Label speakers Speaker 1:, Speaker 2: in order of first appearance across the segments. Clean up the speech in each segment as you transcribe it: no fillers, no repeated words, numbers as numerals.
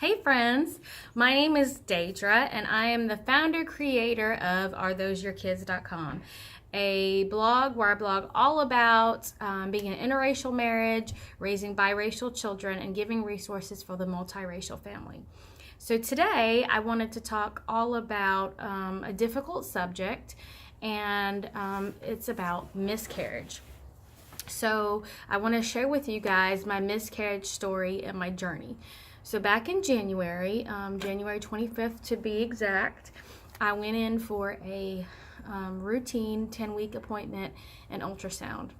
Speaker 1: Hey friends, my name is Daedra and I am the founder creator of arethoseyourkids.com, a blog where I blog all about being in an interracial marriage, raising biracial children, and giving resources for the multiracial family. So today I wanted to talk all about a difficult subject, and it's about miscarriage. So I want to share with you guys my miscarriage story and my journey. So back in January, January 25th to be exact, I went in for a routine 10-week appointment and ultrasound.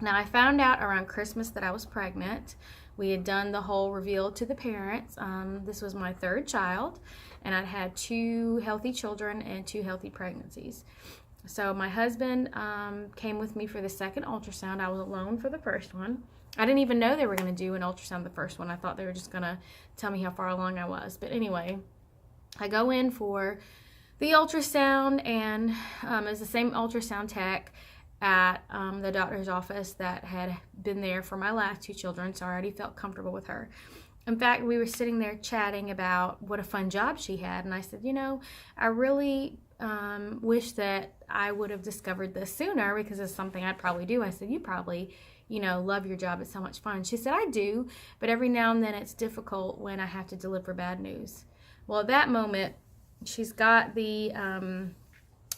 Speaker 1: Now I found out around Christmas that I was pregnant. We had done the whole reveal to the parents. This was my third child, and I'd had 2 healthy children and 2 healthy pregnancies. So my husband came with me for the second ultrasound. I was alone for the first one. I didn't even know they were going to do an ultrasound the first one. I thought they were just going to tell me how far along I was. But anyway, I go in for the ultrasound, and it's the same ultrasound tech at the doctor's office that had been there for my last 2 children, so I already felt comfortable with her. In fact, we were sitting there chatting about what a fun job she had, and I said, I really wish that I would have discovered this sooner, because it's something I'd probably do. I said, you probably love your job. It's so much fun. She said, I do, but every now and then it's difficult when I have to deliver bad news. Well, at that moment, she's got the,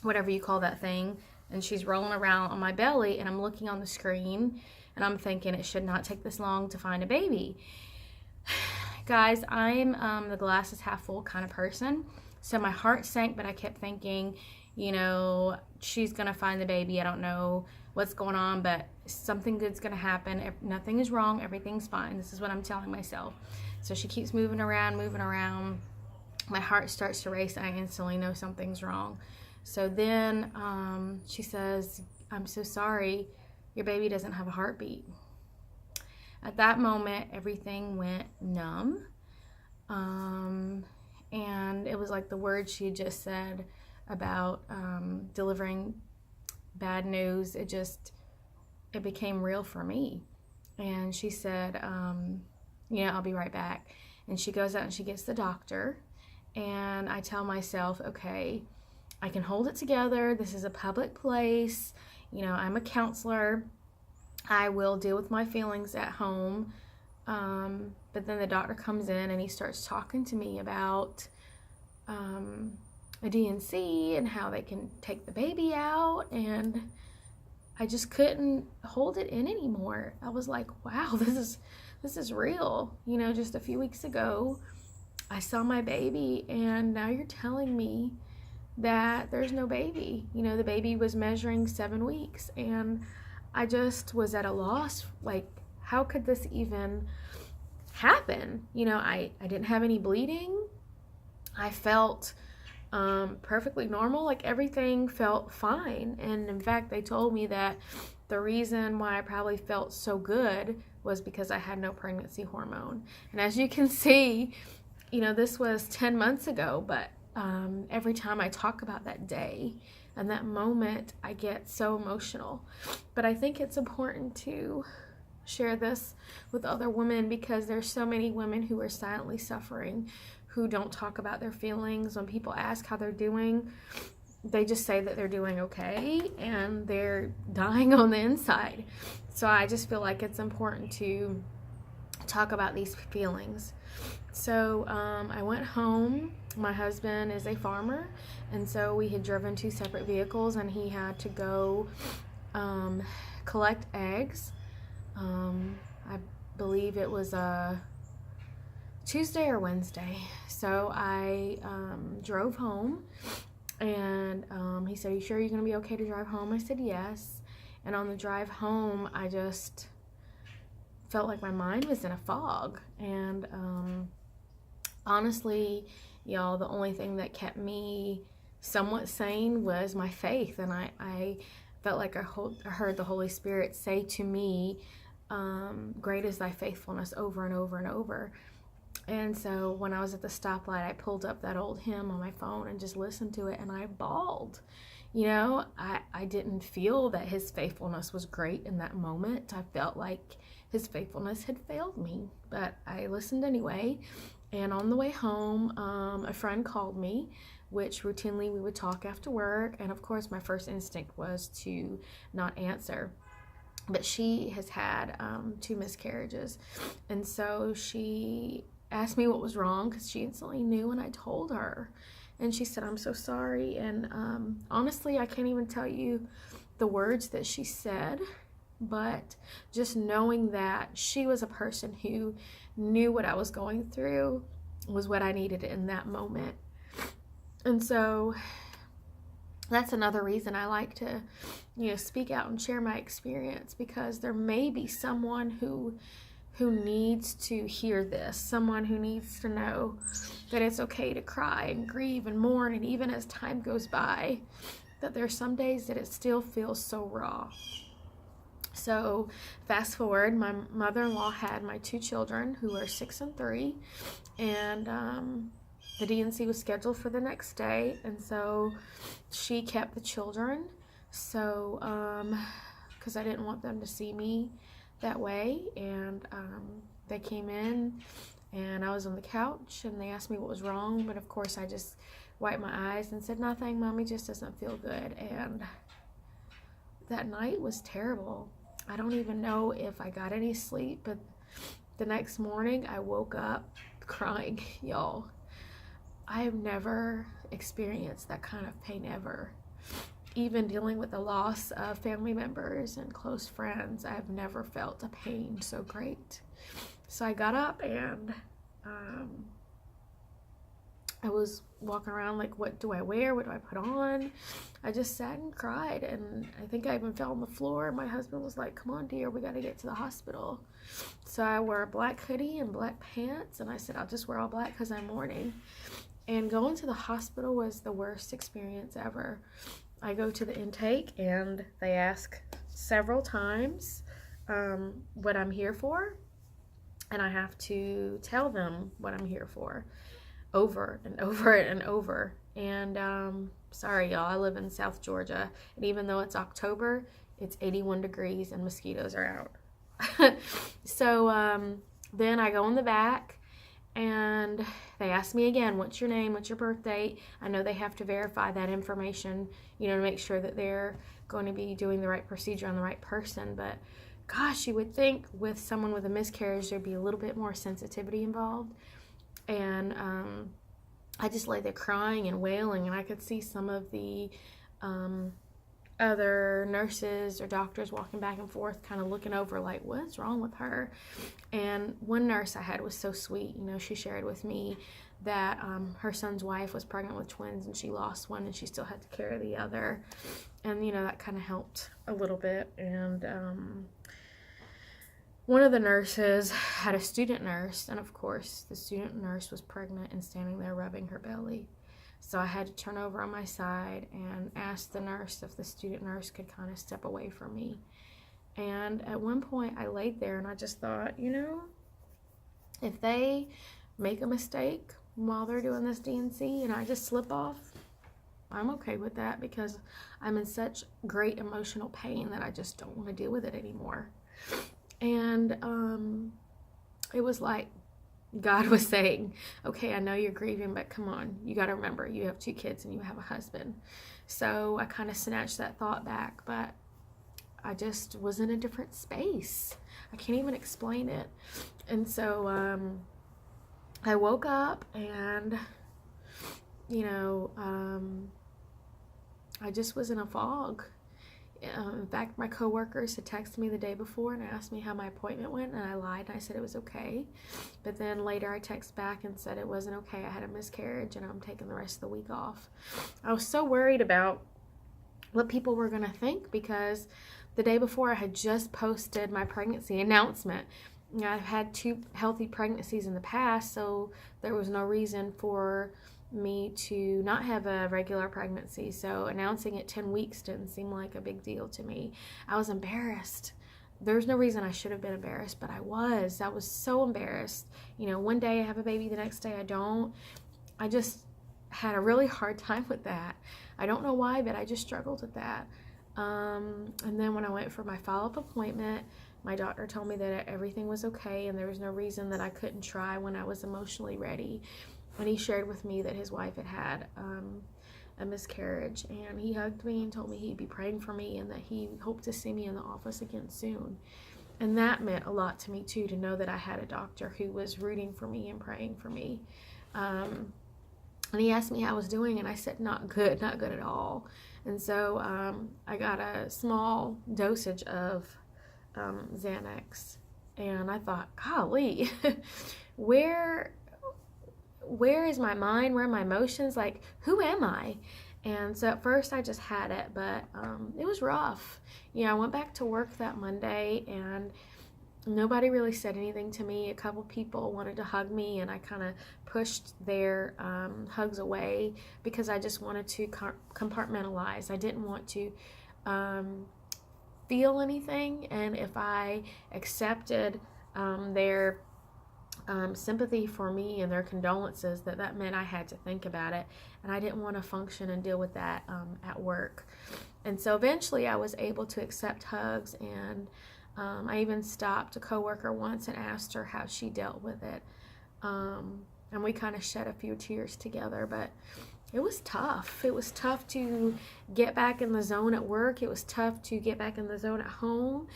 Speaker 1: whatever you call that thing, and she's rolling around on my belly, and I'm looking on the screen, and I'm thinking it should not take this long to find a baby. Guys, I'm the glass is half full kind of person. So my heart sank, but I kept thinking, she's going to find the baby. I don't know what's going on, but something good's going to happen. Nothing is wrong. Everything's fine. This is what I'm telling myself. So she keeps moving around. My heart starts to race, and I instantly know something's wrong. So then she says, I'm so sorry. Your baby doesn't have a heartbeat. At that moment, everything went numb. And it was like the words she just said about delivering bad news. It became real for me. And she said, I'll be right back. And she goes out and she gets the doctor. And I tell myself, okay, I can hold it together. This is a public place. I'm a counselor. I will deal with my feelings at home. But then the doctor comes in and he starts talking to me about a DNC and how they can take the baby out, and I just couldn't hold it in anymore. I was like, wow, this is real. Just a few weeks ago I saw my baby, and now you're telling me that there's no baby. The baby was measuring 7 weeks, and I just was at a loss. Like, how could this even happen? I didn't have any bleeding. I felt perfectly normal. Like, everything felt fine. And in fact, they told me that the reason why I probably felt so good was because I had no pregnancy hormone. And as you can see, this was 10 months ago, but every time I talk about that day and that moment, I get so emotional. But I think it's important to share this with other women, because there's so many women who are silently suffering, who don't talk about their feelings. When people ask how they're doing, they just say that they're doing okay, and they're dying on the inside. So I just feel like it's important to talk about these feelings. So I went home. My husband is a farmer, and so we had driven 2 separate vehicles, and he had to go collect eggs. I believe it was a Tuesday or Wednesday. So I drove home, and he said, "Are you sure you're going to be okay to drive home?" I said, yes. And on the drive home, I just felt like my mind was in a fog. And honestly, y'all, the only thing that kept me somewhat sane was my faith. And I felt like I heard the Holy Spirit say to me, great is thy faithfulness, over and over and over. And so when I was at the stoplight, I pulled up that old hymn on my phone and just listened to it, and I bawled. I didn't feel that his faithfulness was great in that moment. I felt like his faithfulness had failed me, but I listened anyway. And on the way home, a friend called me, which routinely we would talk after work. And of course, my first instinct was to not answer. But she has had 2 miscarriages. And so she asked me what was wrong because she instantly knew when I told her. And she said, "I'm so sorry." And honestly, I can't even tell you the words that she said, but just knowing that she was a person who knew what I was going through was what I needed in that moment. And so that's another reason I like to, speak out and share my experience, because there may be someone who needs to hear this, someone who needs to know that it's okay to cry and grieve and mourn, and even as time goes by, that there's some days that it still feels so raw. So fast forward, my mother-in-law had my 2 children who are 6 and 3, and the D&C was scheduled for the next day, and so she kept the children, so because I didn't want them to see me that way. And they came in, and I was on the couch, and they asked me what was wrong, but of course I just wiped my eyes and said, "Nothing, Mommy just doesn't feel good." And that night was terrible. I don't even know if I got any sleep, but the next morning I woke up crying, y'all. I have never experienced that kind of pain ever. Even dealing with the loss of family members and close friends, I've never felt a pain so great. So I got up, and I was walking around like, what do I wear? What do I put on? I just sat and cried, and I think I even fell on the floor. My husband was like, "Come on, dear, we got to get to the hospital." So I wore a black hoodie and black pants, and I said, "I'll just wear all black because I'm mourning." And going to the hospital was the worst experience ever. I go to the intake, and they ask several times what I'm here for, and I have to tell them what I'm here for over and over and over. And sorry, y'all, I live in South Georgia, and even though it's October, it's 81 degrees and mosquitoes are out. So then I go in the back, and they ask me again, "What's your name? What's your birth date?" I know they have to verify that information, to make sure that they're going to be doing the right procedure on the right person. But gosh, you would think with someone with a miscarriage, there'd be a little bit more sensitivity involved. And I just lay there crying and wailing, and I could see some of the other nurses or doctors walking back and forth, kind of looking over like, what's wrong with her? And one nurse I had was so sweet. She shared with me that her son's wife was pregnant with twins, and she lost one, and she still had to carry the other. And that kind of helped a little bit. And one of the nurses had a student nurse, and of course the student nurse was pregnant and standing there rubbing her belly. So I had to turn over on my side and ask the nurse if the student nurse could kind of step away from me. And at one point I laid there, and I just thought, if they make a mistake while they're doing this D&C and I just slip off, I'm okay with that, because I'm in such great emotional pain that I just don't want to deal with it anymore. And it was like God was saying, "Okay, I know you're grieving, but come on, you got to remember you have 2 kids and you have a husband." So I kind of snatched that thought back, but I just was in a different space. I can't even explain it. And so I woke up, and I just was in a fog. In fact, my coworkers had texted me the day before and asked me how my appointment went, and I lied and I said it was okay. But then later I texted back and said it wasn't okay. I had a miscarriage and I'm taking the rest of the week off. I was so worried about what people were going to think, because the day before I had just posted my pregnancy announcement. I've had 2 healthy pregnancies in the past, so there was no reason for me to not have a regular pregnancy. So announcing it 10 weeks didn't seem like a big deal to me. I was embarrassed. There's no reason I should have been embarrassed, but I was so embarrassed. One day I have a baby, the next day I don't. I just had a really hard time with that. I don't know why, but I just struggled with that. And then when I went for my follow-up appointment, My doctor told me that everything was okay and there was no reason that I couldn't try when I was emotionally ready. And he shared with me that his wife had had a miscarriage, and he hugged me and told me he'd be praying for me and that he hoped to see me in the office again soon. And that meant a lot to me too, to know that I had a doctor who was rooting for me and praying for me. And he asked me how I was doing, and I said, not good at all. And so I got a small dosage of Xanax, and I thought, golly, where is my mind? Where are my emotions? Like, who am I? And so at first I just had it, but it was rough. I went back to work that Monday, and nobody really said anything to me. A couple people wanted to hug me, and I kind of pushed their hugs away because I just wanted to compartmentalize. I didn't want to feel anything, and if I accepted their sympathy for me and their condolences, that meant I had to think about it, and I didn't want to function and deal with that at work. And so eventually I was able to accept hugs, and I even stopped a coworker once and asked her how she dealt with it, and we kind of shed a few tears together. But it was tough. It was tough to get back in the zone at work. It was tough to get back in the zone at home.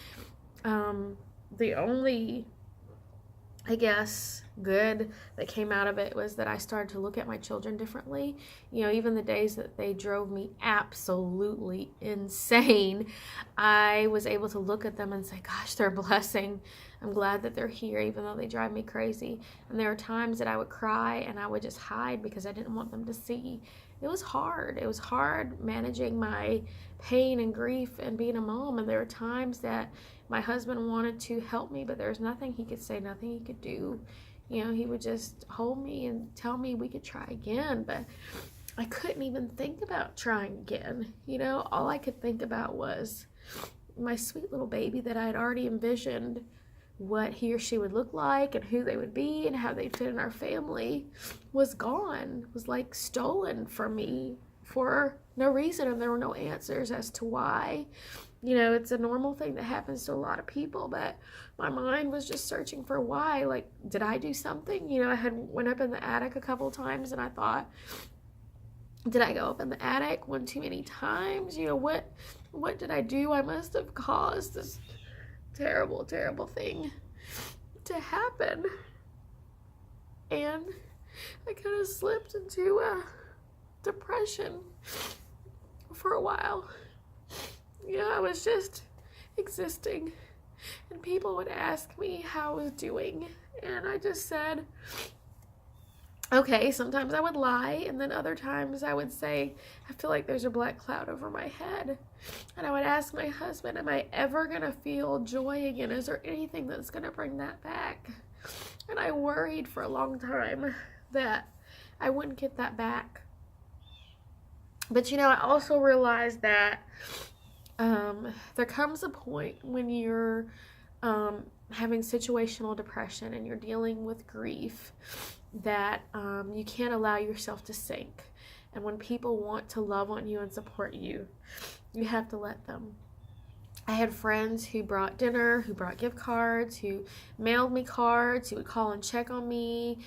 Speaker 1: The only, I guess, good that came out of it was that I started to look at my children differently. Even the days that they drove me absolutely insane, I was able to look at them and say, gosh, they're a blessing. I'm glad that they're here, even though they drive me crazy. And there are times that I would cry and I would just hide because I didn't want them to see. It was hard. It was hard managing my pain and grief and being a mom. And there were times that my husband wanted to help me, but there's nothing he could say, nothing he could do. He would just hold me and tell me we could try again, but I couldn't even think about trying again. All I could think about was my sweet little baby that I had already envisioned what he or she would look like and who they would be and how they'd fit in our family was gone, was like stolen from me for no reason, and there were no answers as to why. It's a normal thing that happens to a lot of people, but my mind was just searching for why. Like, did I do something? I had went up in the attic a couple times, and I thought, did I go up in the attic one too many times? What did I do? I must have caused this terrible, terrible thing to happen. And I kind of slipped into a depression for a while. I was just existing, and people would ask me how I was doing, and I just said, okay. Sometimes I would lie, and then other times I would say, I feel like there's a black cloud over my head. And I would ask my husband, am I ever going to feel joy again? Is there anything that's going to bring that back? And I worried for a long time that I wouldn't get that back. But I also realized that there comes a point when you're having situational depression and you're dealing with grief that you can't allow yourself to sink. And when people want to love on you and support you, you have to let them. I had friends who brought dinner, who brought gift cards, who mailed me cards, who would call and check on me,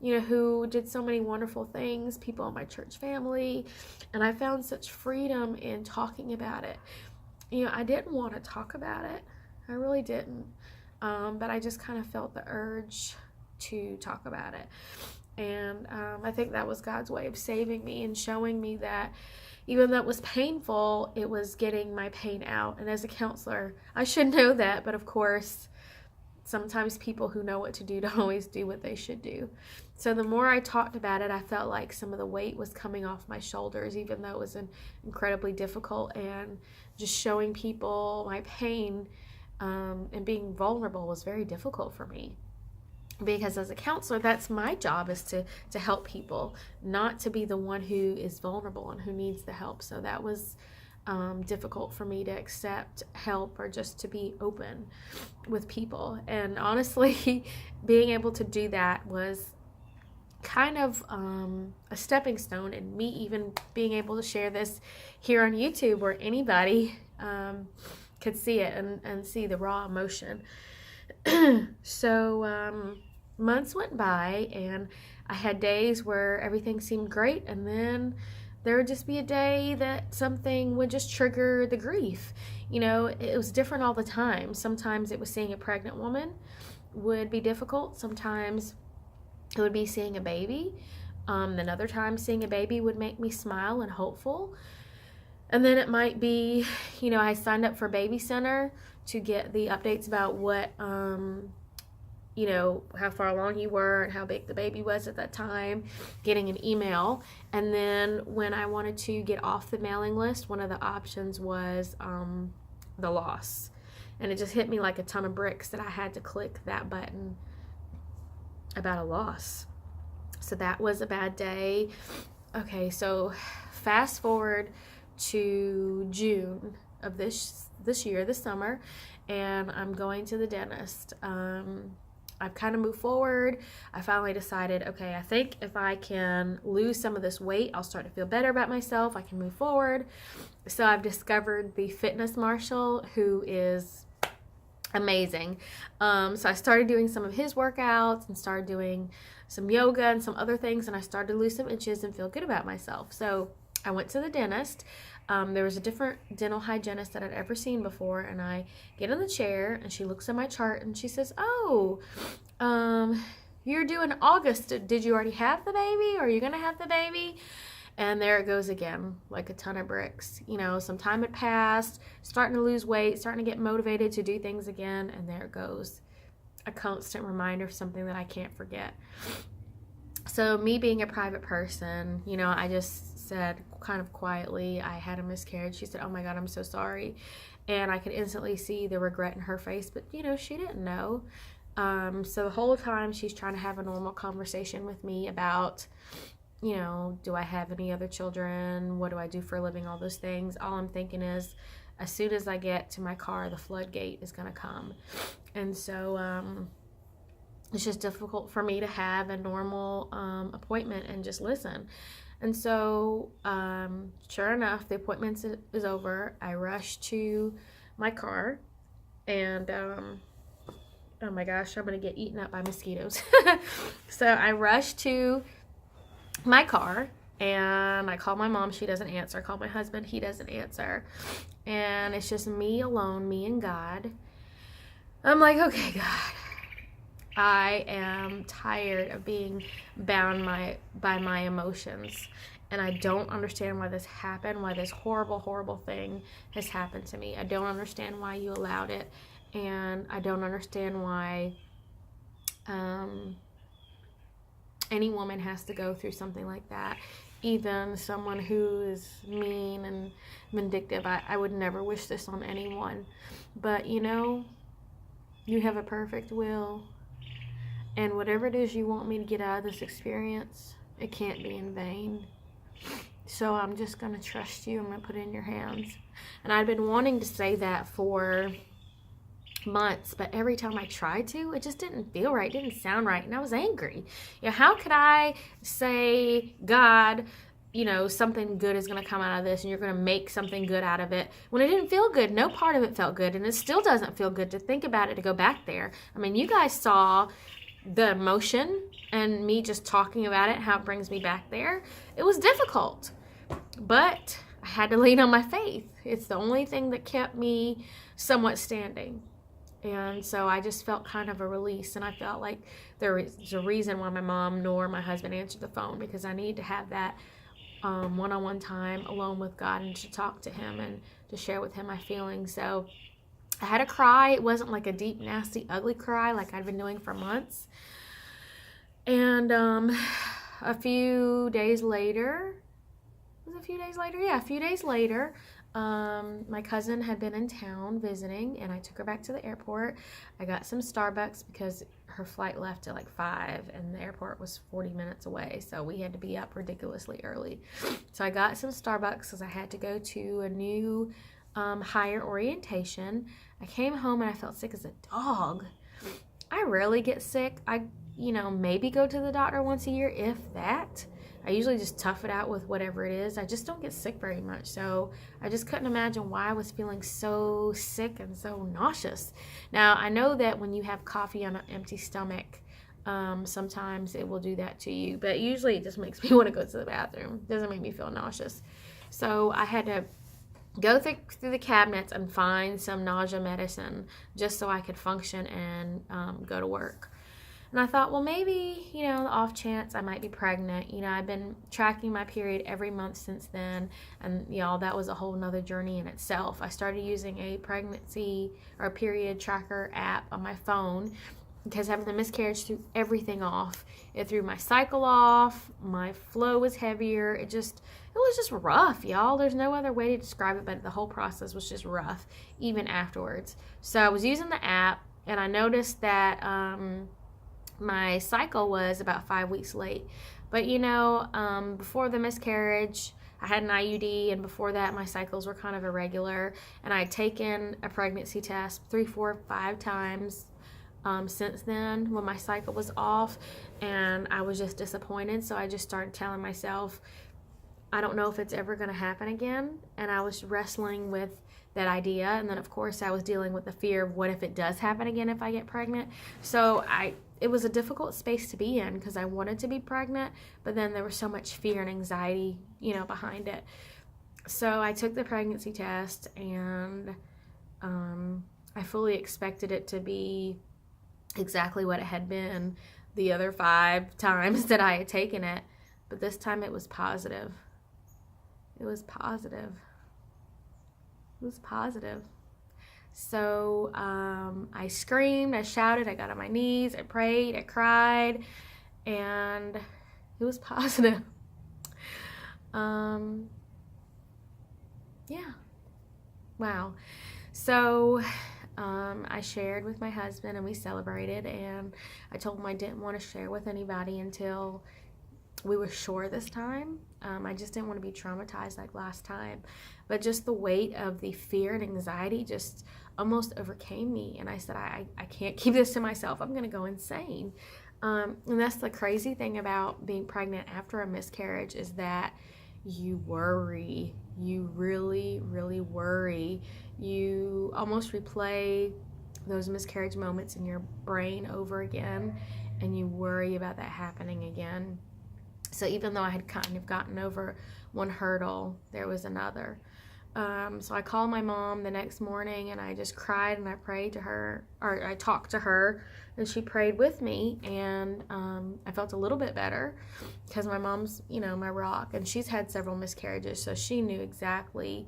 Speaker 1: who did so many wonderful things, people in my church family. And I found such freedom in talking about it. I didn't want to talk about it. I really didn't. But I just kind of felt the urge to talk about it. And I think that was God's way of saving me and showing me that even though it was painful, it was getting my pain out. And as a counselor, I should know that. But of course, sometimes people who know what to do don't always do what they should do. So the more I talked about it, I felt like some of the weight was coming off my shoulders, even though it was incredibly difficult. And just showing people my pain and being vulnerable was very difficult for me. Because as a counselor, that's my job, is to help people, not to be the one who is vulnerable and who needs the help. So that was difficult for me to accept help or just to be open with people. And honestly, being able to do that was kind of a stepping stone, and me even being able to share this here on YouTube where anybody could see it and see the raw emotion. So months went by, and I had days where everything seemed great, and then there would just be a day that something would just trigger the grief. It was different all the time. Sometimes it was seeing a pregnant woman would be difficult. Sometimes it would be seeing a baby. Then other times seeing a baby would make me smile and hopeful. And then it might be, I signed up for Baby Center to get the updates about what, how far along you were and how big the baby was at that time, getting an email. And then when I wanted to get off the mailing list, one of the options was the loss. And it just hit me like a ton of bricks that I had to click that button about a loss. So that was a bad day. Okay, so fast forward to June of this year, this summer, and I'm going to the dentist. I've kind of moved forward. I finally decided, okay, I think if I can lose some of this weight, I'll start to feel better about myself. I can move forward. So I've discovered the fitness marshal, who is amazing. So I started doing some of his workouts and started doing some yoga and some other things, and I started to lose some inches and feel good about myself. So I went to the dentist. There was a different dental hygienist that I'd ever seen before, and I get in the chair, and she looks at my chart, and she says, "Oh, you're due in August. Did you already have the baby, or are you going to have the baby?" And there it goes again, like a ton of bricks. Some time had passed, starting to lose weight, starting to get motivated to do things again, and there it goes. A constant reminder of something that I can't forget. So me being a private person, I just said kind of quietly, I had a miscarriage. She said, "Oh my God, I'm so sorry." And I could instantly see the regret in her face, but she didn't know. So the whole time she's trying to have a normal conversation with me about, do I have any other children? What do I do for a living? All those things. All I'm thinking is, as soon as I get to my car, the floodgate is going to come. And so it's just difficult for me to have a normal appointment and just listen. And so sure enough, the appointment is over. I rush to my car, and oh my gosh, I'm going to get eaten up by mosquitoes. So I rush to my car, and I call my mom. She doesn't answer. I call my husband. He doesn't answer. And it's just me alone, me and God. I'm like, okay, God, I am tired of being bound by my emotions. And I don't understand why this happened, why this horrible, horrible thing has happened to me. I don't understand why you allowed it. And I don't understand why any woman has to go through something like that. Even someone who is mean and vindictive. I would never wish this on anyone. But you have a perfect will. And whatever it is you want me to get out of this experience, it can't be in vain. So I'm just going to trust you. I'm going to put it in your hands. And I'd been wanting to say that for months, but every time I tried to, it just didn't feel right. It didn't sound right. And I was angry. How could I say, God, something good is going to come out of this and you're going to make something good out of it when it didn't feel good? No part of it felt good. And it still doesn't feel good to think about it, to go back there. I mean, you guys saw the emotion and me just talking about it, how it brings me back there. It was difficult, but I had to lean on my faith. It's the only thing that kept me somewhat standing. And so I just felt kind of a release, and I felt like there was a reason why my mom nor my husband answered the phone, because I need to have that one-on-one time alone with God and to talk to him and to share with him my feelings. So I had a cry. It wasn't like a deep, nasty, ugly cry like I'd been doing for months. And a few days later, my cousin had been in town visiting, and I took her back to the airport. I got some Starbucks because her flight left at like 5, and the airport was 40 minutes away, so we had to be up ridiculously early. So I got some Starbucks because I had to go to a new higher orientation. I came home and I felt sick as a dog. I rarely get sick. I maybe go to the doctor once a year, if that. I usually just tough it out with whatever it is. I just don't get sick very much. So I just couldn't imagine why I was feeling so sick and so nauseous. Now, I know that when you have coffee on an empty stomach, sometimes it will do that to you. But usually it just makes me want to go to the bathroom. It doesn't make me feel nauseous. So I had to go through the cabinets and find some nausea medicine just so I could function and go to work. And I thought, well, maybe, the off chance I might be pregnant. I've been tracking my period every month since then. And, that was a whole nother journey in itself. I started using a pregnancy or period tracker app on my phone because having the miscarriage threw everything off. It threw my cycle off. My flow was heavier. It was just rough, y'all. There's no other way to describe it, but the whole process was just rough, even afterwards. So I was using the app, and I noticed that my cycle was about 5 weeks late. But before the miscarriage, I had an IUD, and before that my cycles were kind of irregular, and I had taken a pregnancy test 3, 4, 5 times since then when my cycle was off, and I was just disappointed. So I just started telling myself, I don't know if it's ever going to happen again. And I was wrestling with that idea, and then of course I was dealing with the fear of what if it does happen again if I get pregnant. So it was a difficult space to be in because I wanted to be pregnant, but then there was so much fear and anxiety, behind it. So I took the pregnancy test, and I fully expected it to be exactly what it had been the other 5 times that I had taken it, but this time it was positive. It was positive. It was positive. So I screamed, I shouted, I got on my knees, I prayed, I cried, and it was positive. Yeah. Wow. So I shared with my husband, and we celebrated, and I told him I didn't want to share with anybody until we were sure this time. I just didn't want to be traumatized like last time. But just the weight of the fear and anxiety just almost overcame me. And I said, I can't keep this to myself. I'm going to go insane. And that's the crazy thing about being pregnant after a miscarriage, is that you worry. You really, really worry. You almost replay those miscarriage moments in your brain over again, and you worry about that happening again. So even though I had kind of gotten over one hurdle, there was another. So I called my mom the next morning, and I just cried, and I prayed to her, or I talked to her, and she prayed with me, and I felt a little bit better because my mom's, my rock, and she's had several miscarriages, so she knew exactly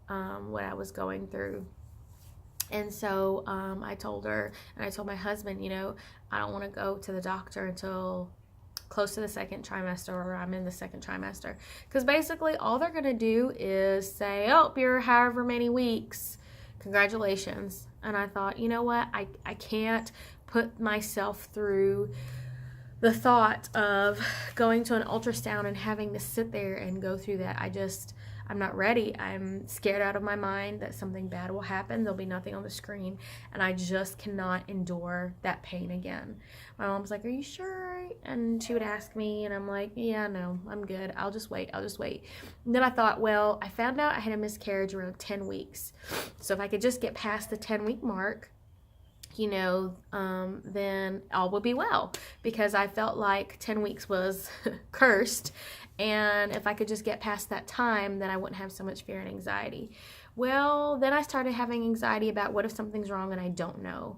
Speaker 1: what I was going through. And so I told her, and I told my husband, I don't want to go to the doctor until close to the second trimester, or I'm in the second trimester, because basically all they're going to do is say, oh, you're however many weeks, congratulations. And I thought, you know what, I can't put myself through the thought of going to an ultrasound and having to sit there and go through that. I'm not ready. I'm scared out of my mind that something bad will happen. There'll be nothing on the screen, and I just cannot endure that pain again. My mom's like, are you sure? And she would ask me, and I'm like, yeah, no, I'm good. I'll just wait. And then I thought, well, I found out I had a miscarriage around 10 weeks. So if I could just get past the 10-week mark, then all would be well, because I felt like 10 weeks was cursed. And if I could just get past that time, then I wouldn't have so much fear and anxiety. Well, then I started having anxiety about what if something's wrong and I don't know.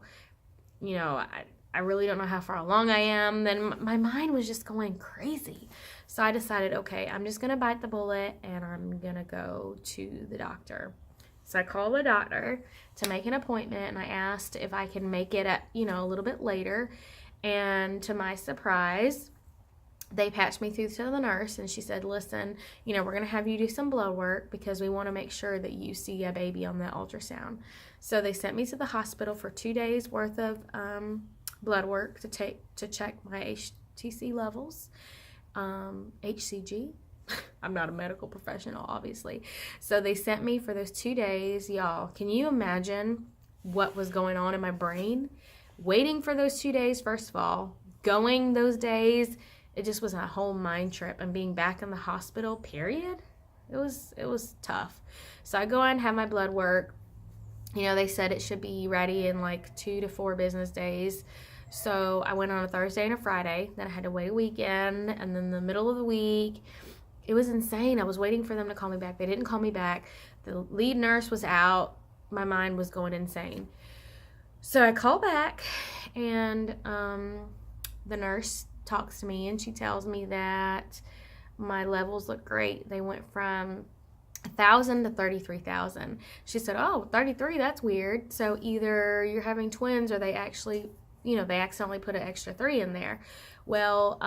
Speaker 1: I really don't know how far along I am. Then my mind was just going crazy. So I decided, okay, I'm just going to bite the bullet, and I'm going to go to the doctor. So I called the doctor to make an appointment, and I asked if I can make it at, a little bit later. And to my surprise, they patched me through to the nurse, and she said, listen, we're going to have you do some blood work because we want to make sure that you see a baby on that ultrasound. So they sent me to the hospital for 2 days worth of blood work to check my HTC levels, HCG. I'm not a medical professional, obviously. So they sent me for those 2 days. Y'all, can you imagine what was going on in my brain? Waiting for those 2 days, first of all, going those days, it just was a whole mind trip. And being back in the hospital, period, it was tough. So I go in, have my blood work. They said it should be ready in like 2 to 4 business days. So I went on a Thursday and a Friday. Then I had to wait a weekend, and then the middle of the week, it was insane. I was waiting for them to call me back. They didn't call me back. The lead nurse was out. My mind was going insane. So I call back, and the nurse talks to me, and she tells me that my levels look great. They went from 1,000 to 33,000. She said, oh, 33, that's weird. So either you're having twins, or they actually, they accidentally put an extra 3 in there. Well,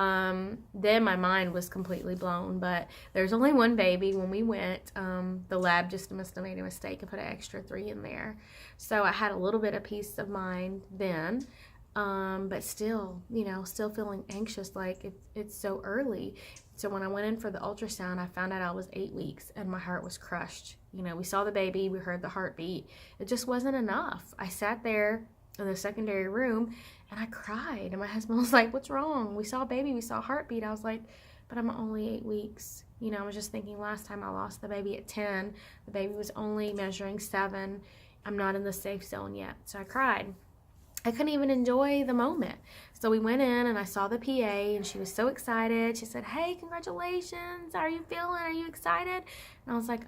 Speaker 1: then my mind was completely blown, but there's only one baby. When we went, the lab just must have made a mistake and put an extra 3 in there. So I had a little bit of peace of mind then. But still, still feeling anxious, like it's so early. So when I went in for the ultrasound, I found out I was 8 weeks, and my heart was crushed. We saw the baby, we heard the heartbeat. It just wasn't enough. I sat there in the secondary room, and I cried. And my husband was like, what's wrong? We saw a baby, we saw a heartbeat. I was like, but I'm only 8 weeks. I was just thinking, last time I lost the baby at 10, the baby was only measuring 7. I'm not in the safe zone yet. So I cried. I couldn't even enjoy the moment. So we went in, and I saw the PA, and she was so excited. She said, hey, congratulations. How are you feeling? Are you excited? And I was like,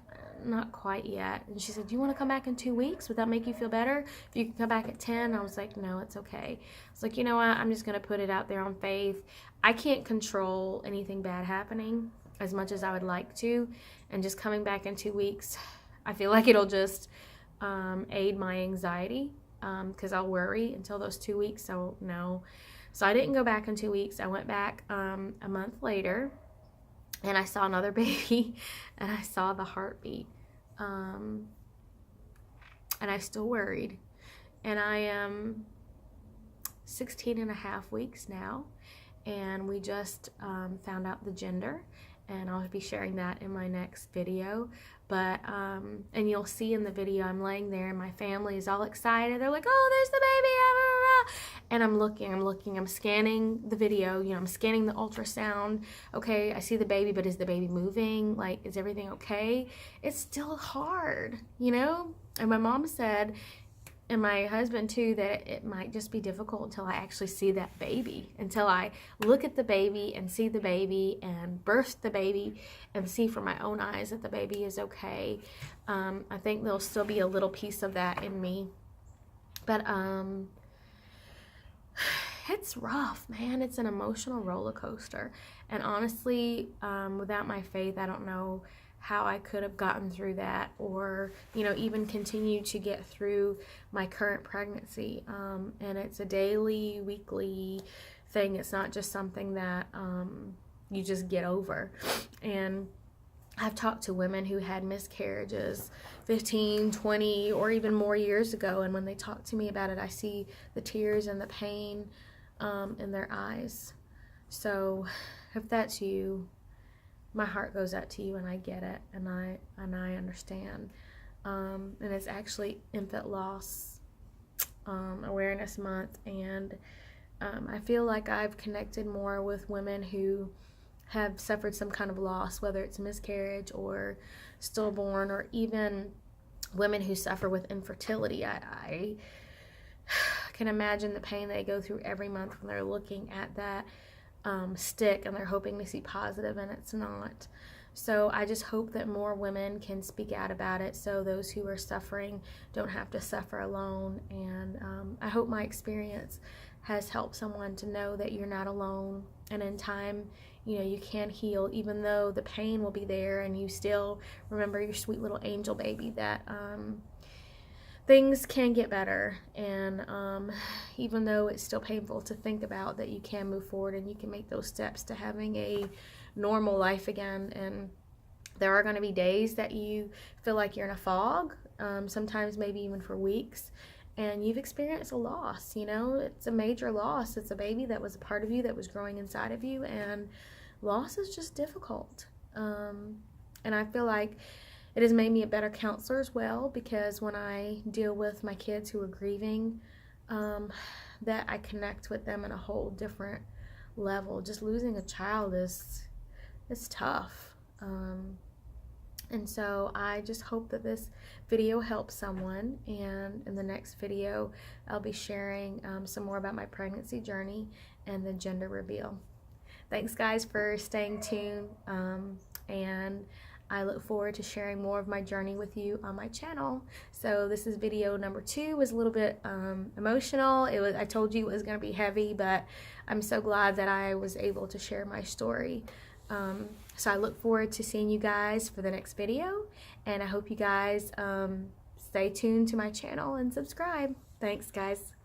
Speaker 1: not quite yet. And she said, do you want to come back in 2 weeks? Would that make you feel better? If you can come back at 10? I was like, no, it's okay. I was like, you know what? I'm just going to put it out there on faith. I can't control anything bad happening as much as I would like to. And just coming back in 2 weeks, I feel like it'll just aid my anxiety. Because I'll worry until those 2 weeks. So no. So I didn't go back in 2 weeks. I went back a month later, and I saw another baby, and I saw the heartbeat. And I still worried. And I am 16 and a half weeks now, and we just found out the gender, and I'll be sharing that in my next video. But, and you'll see in the video, I'm laying there, and my family is all excited. They're like, oh, there's the baby, and I'm looking, I'm scanning the video, I'm scanning the ultrasound. Okay, I see the baby, but is the baby moving? Like, is everything okay? It's still hard, And my mom said, and my husband too, that it might just be difficult until I actually see that baby, until I look at the baby and see the baby and birth the baby and see from my own eyes that the baby is okay. I think there'll still be a little piece of that in me. But it's rough, man. It's an emotional roller coaster. And honestly, without my faith, I don't know how I could have gotten through that, or even continue to get through my current pregnancy. And it's a daily, weekly thing. It's not just something that you just get over. And I've talked to women who had miscarriages 15, 20, or even more years ago, and when they talk to me about it, I see the tears and the pain in their eyes. So if that's you, my heart goes out to you, and I get it, and I understand. And it's actually Infant Loss Awareness Month, and I feel like I've connected more with women who have suffered some kind of loss, whether it's miscarriage or stillborn, or even women who suffer with infertility. I can imagine the pain they go through every month when they're looking at that stick, and they're hoping to see positive, and it's not. So I just hope that more women can speak out about it, so those who are suffering don't have to suffer alone. And I hope my experience has helped someone to know that you're not alone, and in time, you can heal, even though the pain will be there, and you still remember your sweet little angel baby, that things can get better. And even though it's still painful to think about, that you can move forward, and you can make those steps to having a normal life again. And there are going to be days that you feel like you're in a fog, sometimes maybe even for weeks, and you've experienced a loss. It's a major loss. It's a baby that was a part of you, that was growing inside of you, and loss is just difficult. And I feel like it has made me a better counselor as well, because when I deal with my kids who are grieving, that I connect with them in a whole different level. Just losing a child is tough. And so I just hope that this video helps someone, and in the next video I'll be sharing some more about my pregnancy journey and the gender reveal. Thanks guys for staying tuned, and I look forward to sharing more of my journey with you on my channel. So this is video number 2. It was a little bit emotional. I told you it was going to be heavy, but I'm so glad that I was able to share my story. So I look forward to seeing you guys for the next video, and I hope you guys stay tuned to my channel and subscribe. Thanks guys.